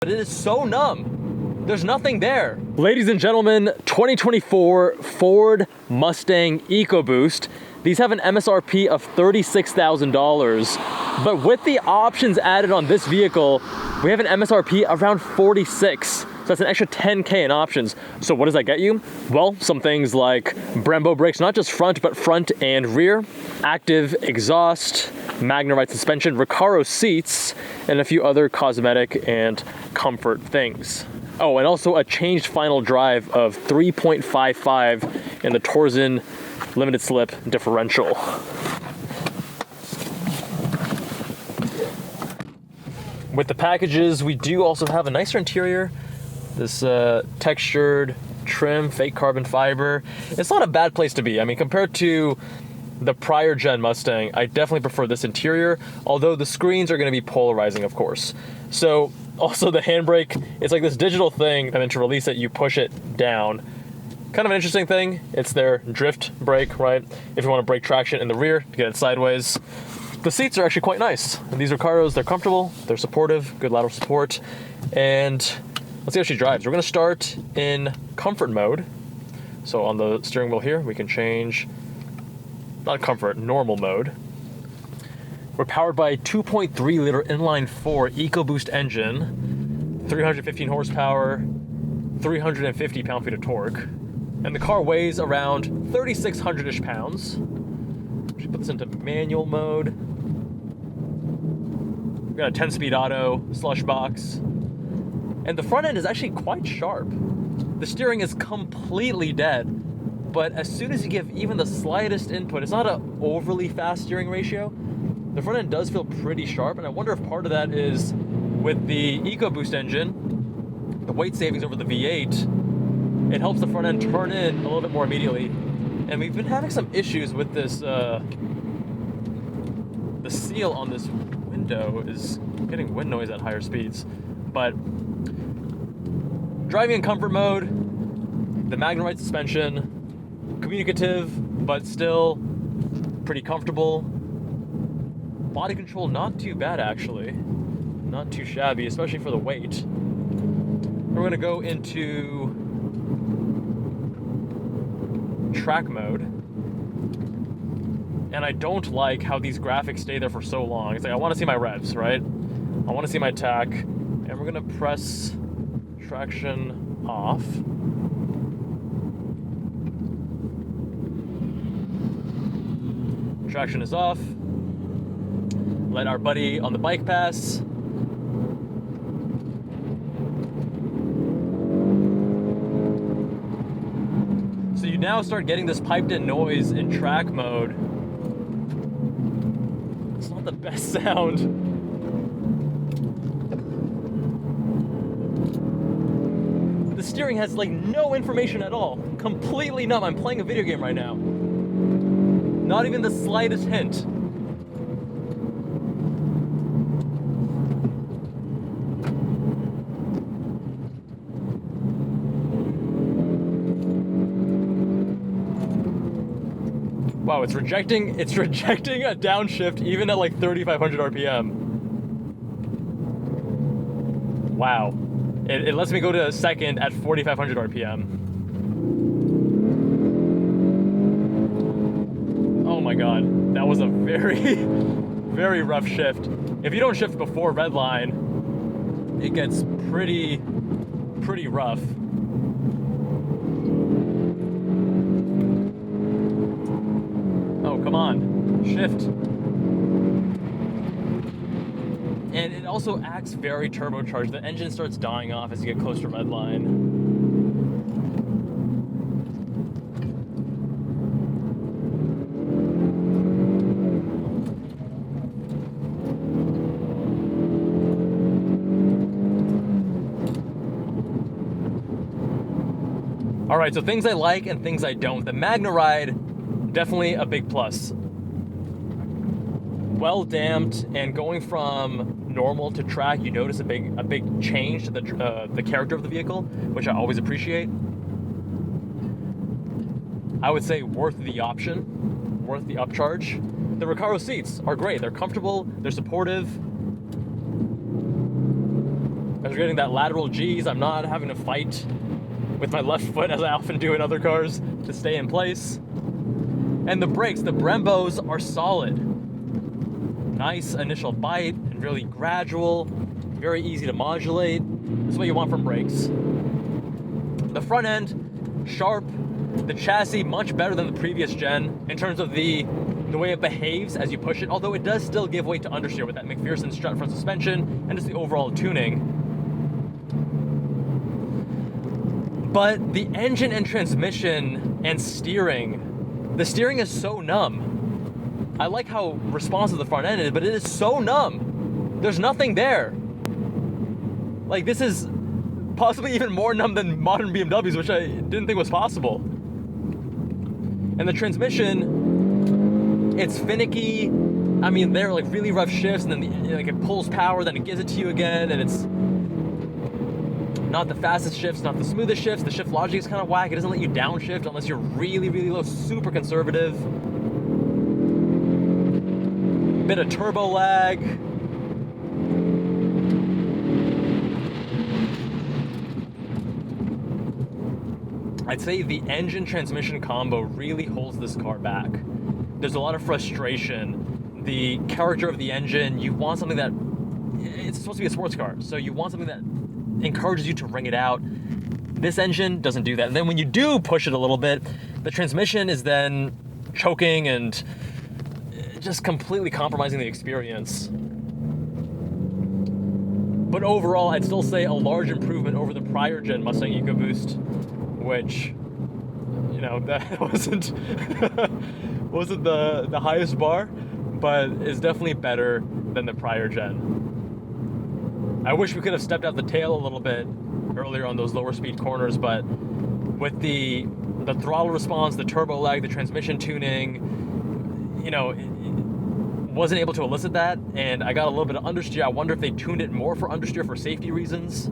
but it is so numb. There's nothing there. Ladies and gentlemen, 2024 Ford Mustang EcoBoost. These have an MSRP of $36,000, but with the options added on this vehicle, we have an MSRP around 46. So that's an extra 10K in options. So what does that get you? Well, some things like Brembo brakes, not just front, but front and rear, active exhaust, magneride suspension, Recaro seats, and a few other cosmetic and comfort things. Oh, and also a changed final drive of 3.55 in the Torsen limited slip differential. With the packages, we do also have a nicer interior. This textured trim, fake carbon fiber. It's not a bad place to be. I mean, compared to the prior gen Mustang, I definitely prefer this interior, although the screens are going to be polarizing, of course. So also the handbrake, it's like this digital thing, and then to release it, you push it down. Kind of an interesting thing. It's their drift brake, right? If you want to brake traction in the rear to get it sideways. The seats are actually quite nice. These Recaros, they're comfortable, they're supportive, good lateral support. And let's see how she drives. We're gonna start in comfort mode. So on the steering wheel here, we can change, not comfort, normal mode. We're powered by a 2.3 liter inline 4 EcoBoost engine, 315 horsepower, 350 pound-feet of torque. And the car weighs around 3,600-ish pounds. We should put this into manual mode. We've got a 10-speed auto, slush box. And the front end is actually quite sharp. The steering is completely dead, but as soon as you give even the slightest input, it's not an overly fast steering ratio. The front end does feel pretty sharp, and I wonder if part of that is with the EcoBoost engine, the weight savings over the V8, it helps the front end turn in a little bit more immediately. And we've been having some issues with this, the seal on this window is getting wind noise at higher speeds. But driving in comfort mode, the magneride suspension, communicative, but still pretty comfortable. Body control, not too bad actually. Not too shabby, especially for the weight. We're gonna go into track mode, and I don't like how these graphics stay there for so long. It's like I want to see my revs, right? I want to see my tach, and we're gonna press traction off. Traction is off. Let our buddy on the bike pass. So you now start getting this piped in noise in track mode. It's not the best sound. The steering has like no information at all. Completely numb. I'm playing a video game right now. Not even the slightest hint. Wow, it's rejecting a downshift even at like 3,500 RPM. Wow. It lets me go to a second at 4,500 RPM. Oh my god, that was a very, very rough shift. If you don't shift before red line, it gets pretty rough. Come on, shift. And it also acts very turbocharged. The engine starts dying off as you get close to red line. All right, so things I like and things I don't. The magneride, definitely a big plus. Well damped, and going from normal to track, you notice a big change to the character of the vehicle, which I always appreciate. I would say worth the option, worth the upcharge. The Recaro seats are great. They're comfortable, they're supportive. I'm getting that lateral G's. I'm not having to fight with my left foot as I often do in other cars to stay in place. And the brakes, the Brembos are solid. Nice initial bite and really gradual, very easy to modulate. This is what you want from brakes. The front end, sharp. The chassis, much better than the previous gen in terms of the way it behaves as you push it, although it does still give way to understeer with that McPherson strut front suspension and just the overall tuning. But the engine and transmission and steering, the steering is so numb. I like how responsive the front end is, but it is so numb. There's nothing there. Like, this is possibly even more numb than modern BMWs, which I didn't think was possible. And the transmission, it's finicky. I mean, they're like really rough shifts, and then like it pulls power, then it gives it to you again, and it's not the fastest shifts, not the smoothest shifts. The shift logic is kind of whack. It doesn't let you downshift unless you're really, really low, super conservative. Bit of turbo lag. I'd say the engine-transmission combo really holds this car back. There's a lot of frustration. The character of the engine, you want something that... It's supposed to be a sports car, so you want something that encourages you to wring it out. This engine doesn't do that. And then when you do push it a little bit, the transmission is then choking and just completely compromising the experience. But overall, I'd still say a large improvement over the prior gen Mustang EcoBoost, which, you know, that wasn't the highest bar, but is definitely better than the prior gen. I wish we could have stepped out the tail a little bit earlier on those lower speed corners, but with the throttle response, the turbo lag, the transmission tuning, you know, wasn't able to elicit that, and I got a little bit of understeer. I wonder if they tuned it more for understeer for safety reasons.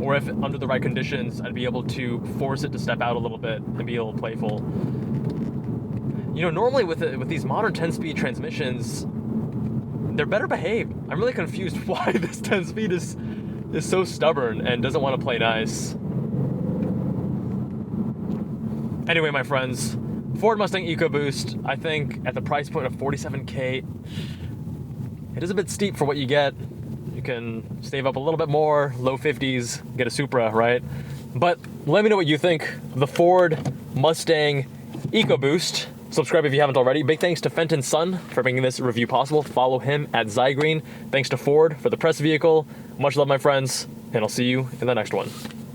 Or if under the right conditions, I'd be able to force it to step out a little bit and be a little playful. You know, normally with these modern 10-speed transmissions, they're better behaved. I'm really confused why this 10-speed is so stubborn and doesn't want to play nice. Anyway, my friends, Ford Mustang EcoBoost, I think at the price point of $47K, it is a bit steep for what you get. You can save up a little bit more, low 50s, get a Supra, right? But let me know what you think of the Ford Mustang EcoBoost. Subscribe if you haven't already. Big thanks to Fenton's son for making this review possible. Follow him at Zygrene. Thanks to Ford for the press vehicle. Much love, my friends, and I'll see you in the next one.